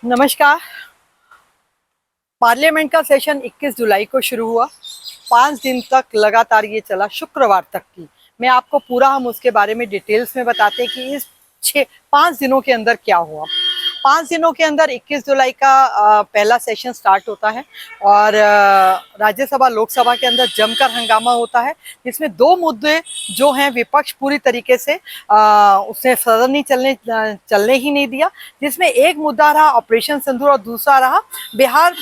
नमस्कार। पार्लियामेंट का सेशन 21 जुलाई को शुरू हुआ। 5 दिन तक लगातार ये चला, शुक्रवार तक की। मैं आपको पूरा हम उसके बारे में डिटेल्स में बताते हैं कि इस 5 दिनों के अंदर क्या हुआ। 5 दिनों के अंदर 21 जुलाई का पहला सेशन स्टार्ट होता है और राज्यसभा लोकसभा के अंदर जमकर हंगामा होता है, जिसमें 2 मुद्दे जो हैं विपक्ष पूरी तरीके से उसने सदन नहीं चलने ही नहीं दिया। जिसमें एक मुद्दा रहा ऑपरेशन सिंदूर और दूसरा रहा बिहार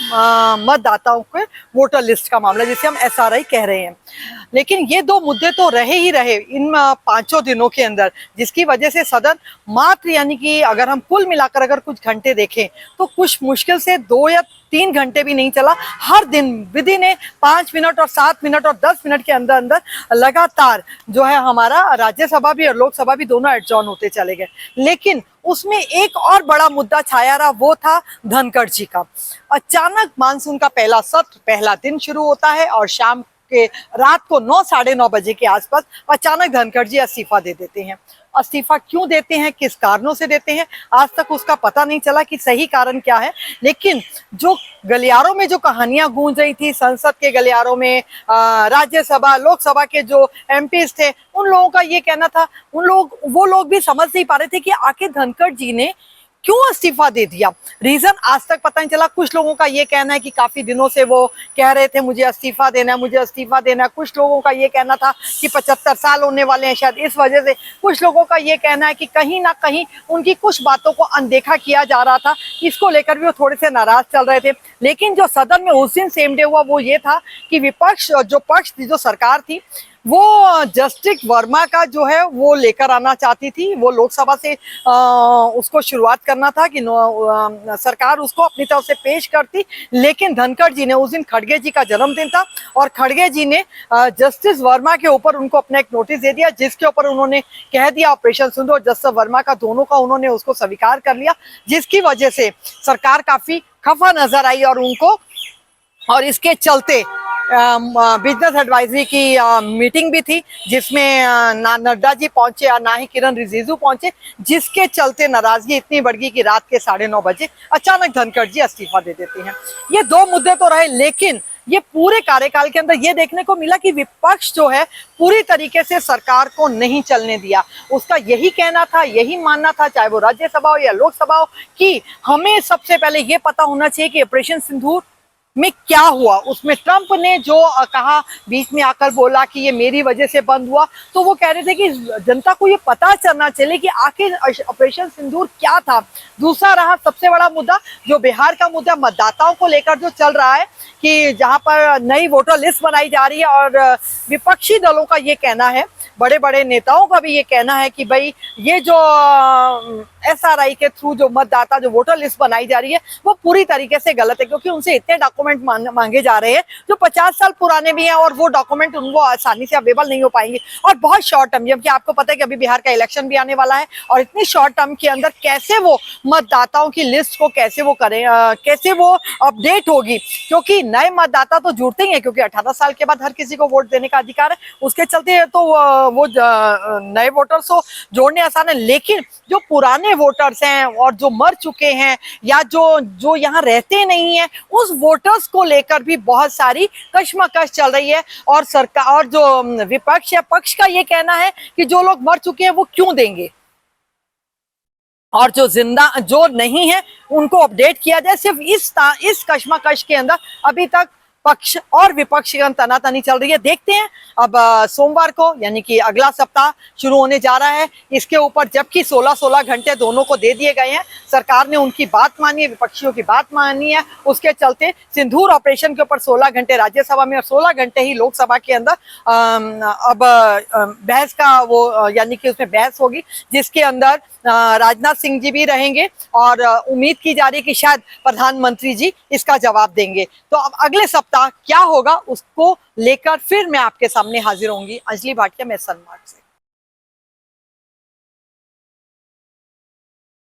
मतदाताओं के वोटर लिस्ट का मामला, जिसे हम SRI कह रहे हैं। लेकिन ये 2 मुद्दे तो रहे ही रहे इन 5 दिनों के अंदर, जिसकी वजह से सदन मात्र यानी कि अगर हम कुल मिलाकर अगर कुछ घंटे देखें तो कुछ मुश्किल से 2 या 3 घंटे भी नहीं चला। हर दिन विधि ने 5 मिनट और 7 मिनट और 10 मिनट के अंदर अंदर लगातार जो है हमारा राज्यसभा भी और लोकसभा भी दोनों एडजॉर्न होते चले गए। लेकिन उसमें एक और बड़ा मुद्दा छाया रहा, वो था धनखड़ जी का। अचानक मानसून का पहला सत्र, पहला दिन शुरू होता है और शाम के रात को 9 साढ़े 9 बजे के आसपास अचानक धनखड़ जी इस्तीफा दे देते हैं। इस्तीफा क्यों देते हैं, किस कारणों से देते हैं, आज तक उसका पता नहीं चला कि सही कारण क्या है। लेकिन जो गलियारों में जो कहानियां गूंज रही थी, संसद के गलियारों में, राज्यसभा लोकसभा के जो MPs थे, उन लोगों का ये कहना था, वो लोग भी समझ नहीं पा रहे थे कि आखिर धनखड़ जी ने क्यों इस्तीफा दे दिया। रीजन आज तक पता नहीं चला। कुछ लोगों का ये कहना है कि काफी दिनों से वो कह रहे थे मुझे इस्तीफा देना है, मुझे इस्तीफा देना है। कुछ लोगों का ये कहना था कि 75 साल होने वाले हैं शायद इस वजह से। कुछ लोगों का ये कहना है कि कहीं ना कहीं उनकी कुछ बातों को अनदेखा किया जा रहा था, इसको लेकर भी वो थोड़े से नाराज चल रहे थे। लेकिन जो सदन में उस दिन सेम डे हुआ वो ये था कि विपक्ष जो पक्ष थी, जो सरकार थी, वो जस्टिस वर्मा का जो है वो लेकर आना चाहती थी। वो लोकसभा से उसको शुरुआत करना था कि सरकार उसको अपनी तरफ से पेश करती। लेकिन धनखड़ जी ने, उस दिन खड़गे जी का जन्मदिन था और खड़गे जी ने जस्टिस वर्मा के ऊपर उनको अपना एक नोटिस दे दिया, जिसके ऊपर उन्होंने कह दिया ऑपरेशन सिंदूर और जस्टिस वर्मा का, दोनों का उन्होंने उसको स्वीकार कर लिया। जिसकी वजह से सरकार काफी खफा नजर आई और इसके चलते बिजनेस एडवाइजरी की मीटिंग भी थी, जिसमें ना नड्डा जी पहुंचे और ना ही किरण रिजिजू पहुंचे, जिसके चलते नाराजगी इतनी बढ़ गई कि रात के 9:30 बजे अचानक धनखड़ जी इस्तीफा दे देते हैं। ये 2 मुद्दे तो रहे, लेकिन ये पूरे कार्यकाल के अंदर ये देखने को मिला कि विपक्ष जो है पूरी तरीके से सरकार को नहीं चलने दिया। उसका यही कहना था, यही मानना था, चाहे वो राज्यसभा हो या लोकसभा हो, कि हमें सबसे पहले ये पता होना चाहिए कि ऑपरेशन सिंदूर में क्या हुआ। उसमें ट्रंप ने जो कहा, बीच में आकर बोला कि ये मेरी वजह से बंद हुआ, तो वो कह रहे थे कि जनता को ये पता चलना चाहिए कि आखिर ऑपरेशन सिंदूर क्या था। दूसरा रहा सबसे बड़ा मुद्दा, जो बिहार का मुद्दा मतदाताओं को लेकर जो चल रहा है कि जहां पर नई वोटर लिस्ट बनाई जा रही है और विपक्षी दलों का ये कहना है, बड़े बड़े नेताओं का भी ये कहना है कि भाई ये जो SRI के थ्रू जो मतदाता जो वोटर लिस्ट बनाई जा रही है वो पूरी तरीके से गलत है, क्योंकि उनसे इतने डॉक्यूमेंट मांगे जा रहे हैं जो 50 साल पुराने भी हैं और वो डॉक्यूमेंट उनको आसानी से अवेलेबल नहीं हो पाएंगे और बहुत शॉर्ट टर्म, जबकि आपको पता है कि अभी बिहार का इलेक्शन भी आने वाला है और इतनी शॉर्ट टर्म के अंदर कैसे वो मतदाताओं की लिस्ट को कैसे वो करें, कैसे वो अपडेट होगी। क्योंकि नए मतदाता तो जुड़ते ही हैं, क्योंकि 18 साल के बाद हर किसी को वोट देने का अधिकार है, उसके चलते तो वो नए वोटर्स को जोड़ने आसान है। लेकिन जो पुराने वोटर्स हैं और जो मर चुके हैं या जो यहाँ रहते नहीं हैं, उस वोटर्स को लेकर भी बहुत सारी कशमकश चल रही है। और सरकार और जो विपक्ष या पक्ष का ये कहना है कि जो लोग मर चुके हैं वो क्यों देंगे, और जो जिंदा जो नहीं है उनको अपडेट किया जाए। सिर्फ इस कशमकश के अंदर अभी तक पक्ष और विपक्ष की तनातनी चल रही है। देखते हैं अब सोमवार को यानी कि अगला सप्ताह शुरू होने जा रहा है। इसके ऊपर जबकि 16-16 घंटे दोनों को दे दिए गए हैं, सरकार ने उनकी बात मानी है, विपक्षियों की बात मानी है, उसके चलते सिंदूर ऑपरेशन के ऊपर 16 घंटे राज्यसभा में और 16 घंटे ही लोकसभा के अंदर अब बहस का वो यानी कि उसमें बहस होगी, जिसके अंदर राजनाथ सिंह जी भी रहेंगे और उम्मीद की जा रही है कि शायद प्रधानमंत्री जी इसका जवाब देंगे। तो अब अगले सप्ताह क्या होगा उसको लेकर फिर मैं आपके सामने हाजिर होंगी। अंजलि भाटिया, मैं सनमार्ग से।